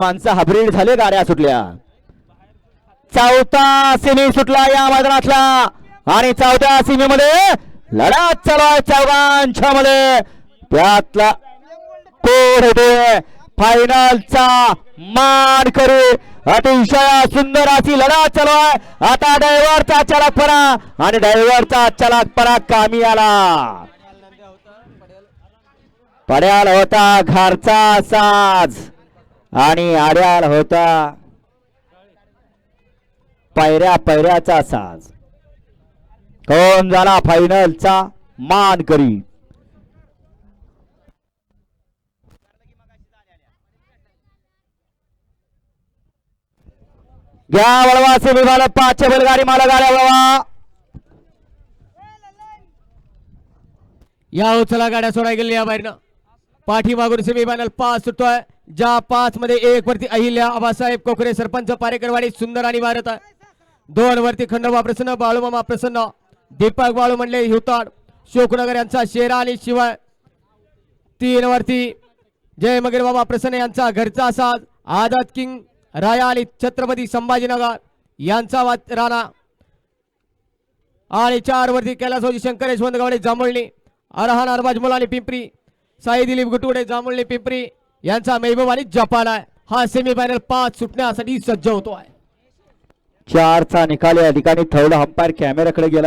माणसं हाब्रीड झाले, गाड्या सुटल्या. चौथा सेमी सुटला या मैदानातला आणि चौथ्या सेमीमध्ये लढा चालू आहे चौघांच्या मध्ये. त्यातला कोण होते फायनलचा मान करू. अतिशय सुंदर अशी लढा चालू आहे. आता ड्रायव्हरचा चालकपणा आणि ड्रायव्हरचा चालकपणा कामी आला. पड्याल होता घरचा साज आणि आड्याल होता पायऱ्याचा साज. कोण झाला फायनलचा मान करी. घ्या वळवा सेमीफायनल 5 बैलगाडी मला गाड्या वळवा. या उचला गाड्या सोडा गेल्या या बाहेरनं. पाठीमागून सेमीफायनल 5 सुटतोय. ज्या 5 मध्ये 1 वरती अहिल्या आबासाहेब कोकरे सरपंच पारेकरवाडी सुंदर आणि भारत आहे. 2 वरती खंडोबा प्रसन्न बाळूमामा प्रसन्न दीपक बाळू म्हणले हिवताड शोकनगर यांचा शेरा आणि शिवाय. 3 वरती जय मगेर बाबा प्रसन्न यांचा घरचा साज आझाद किंग राया आणि छत्रपती संभाजीनगर यांचा राणा. आणि 4 वरती कैलासवाजी शंकर यशवंत गावडे जांभुळणी अरहान अरबाज मुलानी पिंपरी साई दिलीप गुटुडे जांभुळणी पिंपरी यांचा महबूब आणि जपान आहे. हा सेमीफायनल 5 सुटण्यासाठी सज्ज होतो आहे. 4चा निकाल या ठिकाणी थर्ड अंपायर कॅमेऱ्याकडे गेला.